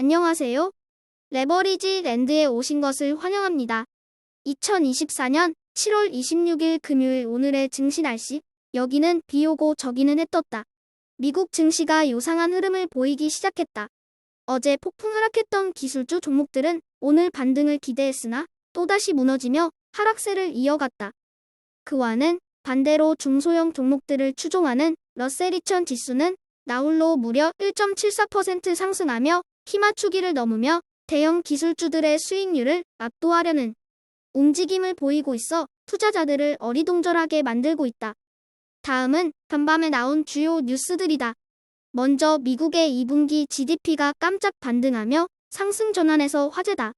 안녕하세요. 레버리지 랜드에 오신 것을 환영합니다. 2024년 7월 26일 금요일 오늘의 증시 날씨. 여기는 비 오고 저기는 해 떴다. 미국 증시가 요상한 흐름을 보이기 시작했다. 어제 폭풍 하락했던 기술주 종목들은 오늘 반등을 기대했으나 또다시 무너지며 하락세를 이어갔다. 그와는 반대로 중소형 종목들을 추종하는 러셀 2000 지수는 나홀로 무려 1.74% 상승하며 키맞추기를 넘으며 대형 기술주들의 수익률을 압도하려는 움직임을 보이고 있어 투자자들을 어리둥절하게 만들고 있다. 다음은 간밤에 나온 주요 뉴스들이다. 먼저 미국의 2분기 GDP가 깜짝 반등하며 상승 전환에서 화제다.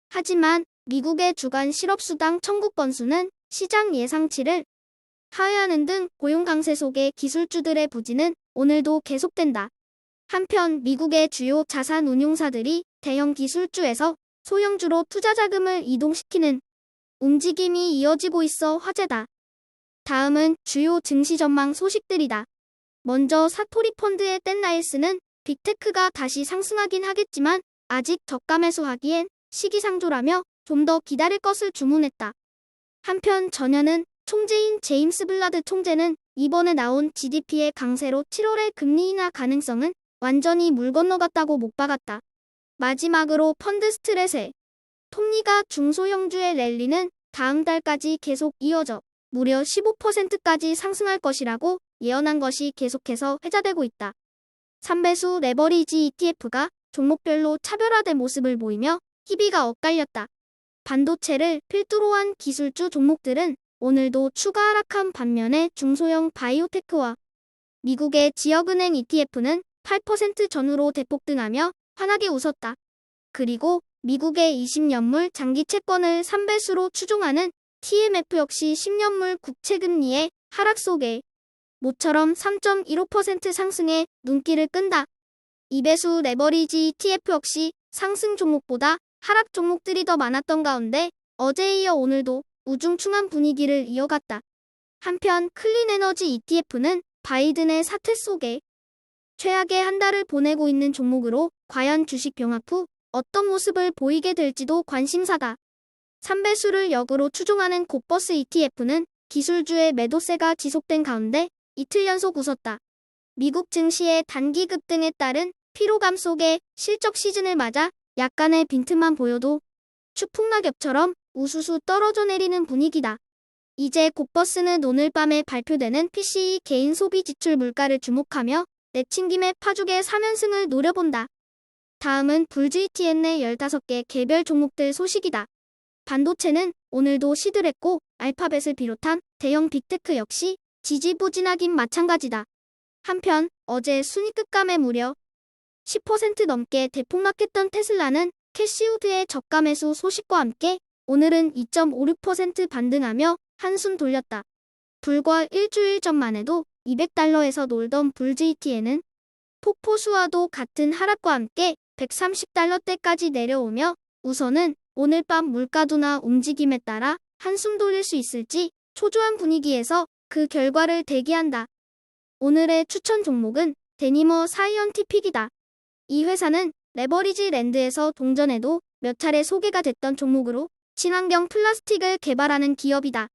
하지만 미국의 주간 실업수당 청구 건수는 시장 예상치를 하회하는 등 고용 강세 속의 기술주들의 부진은 오늘도 계속된다. 한편 미국의 주요 자산 운용사들이 대형 기술주에서 소형주로 투자 자금을 이동시키는 움직임이 이어지고 있어 화제다. 다음은 주요 증시 전망 소식들이다. 먼저 사토리 펀드의 땐나일스는 빅테크가 다시 상승하긴 하겠지만 아직 저가 매수하기엔 시기상조라며 좀 더 기다릴 것을 주문했다. 한편 전현은 총재인 제임스 블라드 총재는 이번에 나온 GDP의 강세로 7월의 금리 인하 가능성은 완전히 물 건너갔다고 못 박았다. 마지막으로 펀드 스트레세. 톱니가 중소형주의 랠리는 다음 달까지 계속 이어져 무려 15%까지 상승할 것이라고 예언한 것이 계속해서 회자되고 있다. 3배수 레버리지 ETF가 종목별로 차별화된 모습을 보이며 희비가 엇갈렸다. 반도체를 필두로 한 기술주 종목들은 오늘도 추가 하락한 반면에 중소형 바이오테크와 미국의 지역은행 ETF는 8% 전후로 대폭등하며 환하게 웃었다. 그리고 미국의 20년물 장기 채권을 3배수로 추종하는 TMF 역시 10년물 국채금리의 하락 속에 모처럼 3.15% 상승에 눈길을 끈다. 2배수 레버리지 ETF 역시 상승 종목보다 하락 종목들이 더 많았던 가운데 어제에 이어 오늘도 우중충한 분위기를 이어갔다. 한편 클린에너지 ETF는 바이든의 사퇴 속에 최악의 한 달을 보내고 있는 종목으로 과연 주식 병합 후 어떤 모습을 보이게 될지도 관심사다. 3배수를 역으로 추종하는 곧버스 ETF는 기술주의 매도세가 지속된 가운데 이틀 연속 웃었다. 미국 증시의 단기 급등에 따른 피로감 속에 실적 시즌을 맞아 약간의 빈틈만 보여도 추풍낙엽처럼 우수수 떨어져 내리는 분위기다. 이제 곧버스는 오늘 밤에 발표되는 PCE 개인 소비 지출 물가를 주목하며 내친김에 파죽의 3연승을 노려본다. 다음은 불GTN의 15개 개별 종목들 소식이다. 반도체는 오늘도 시들했고 알파벳을 비롯한 대형 빅테크 역시 지지부진하긴 마찬가지다. 한편 어제 순위급감에 무려 10% 넘게 대폭락했던 테슬라는 캐시우드의 저가 매수 소식과 함께 오늘은 2.56% 반등하며 한숨 돌렸다. 불과 일주일 전만 해도 $200에서 놀던 불GTN은 폭포수와도 같은 하락과 함께 $130대까지 내려오며 우선은 오늘 밤 물가도나 움직임에 따라 한숨 돌릴 수 있을지 초조한 분위기에서 그 결과를 대기한다. 오늘의 추천 종목은 데니머 사이언티픽이다. 이 회사는 레버리지 랜드에서 동전에도 몇 차례 소개가 됐던 종목으로 친환경 플라스틱을 개발하는 기업이다.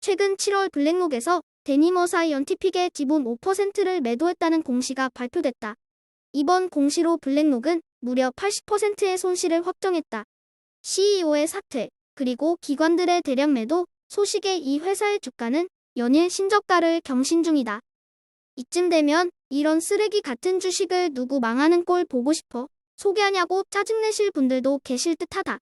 최근 7월 블랙록에서 데니머 사이언티픽의 지분 5%를 매도했다는 공시가 발표됐다. 이번 공시로 블랙록은 무려 80%의 손실을 확정했다. CEO의 사퇴, 그리고 기관들의 대량 매도 소식에 이 회사의 주가는 연일 신저가를 경신 중이다. 이쯤 되면 이런 쓰레기 같은 주식을 누구 망하는 꼴 보고 싶어 소개하냐고 짜증내실 분들도 계실 듯하다.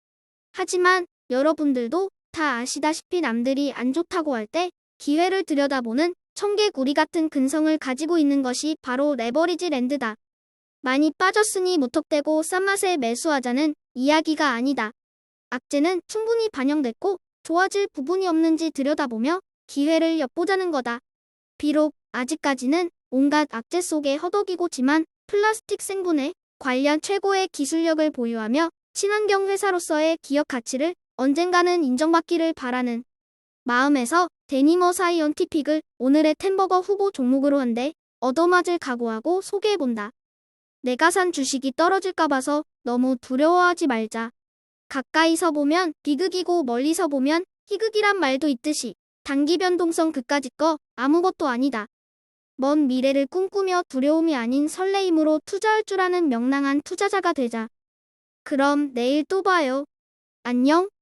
하지만 여러분들도 다 아시다시피 남들이 안 좋다고 할 때 기회를 들여다보는 청개구리 같은 근성을 가지고 있는 것이 바로 레버리지 랜드다. 많이 빠졌으니 무턱대고 싼 맛에 매수하자는 이야기가 아니다. 악재는 충분히 반영됐고 좋아질 부분이 없는지 들여다보며 기회를 엿보자는 거다. 비록 아직까지는 온갖 악재 속에 허덕이고지만 플라스틱 생분해 관련 최고의 기술력을 보유하며 친환경 회사로서의 기업 가치를 언젠가는 인정받기를 바라는 마음에서 데니머 사이언티픽을 오늘의 템버거 후보 종목으로 한데 얻어맞을 각오하고 소개해본다. 내가 산 주식이 떨어질까 봐서 너무 두려워하지 말자. 가까이서 보면 비극이고 멀리서 보면 희극이란 말도 있듯이 단기 변동성 그까짓 거 아무것도 아니다. 먼 미래를 꿈꾸며 두려움이 아닌 설레임으로 투자할 줄 아는 명랑한 투자자가 되자. 그럼 내일 또 봐요. 안녕.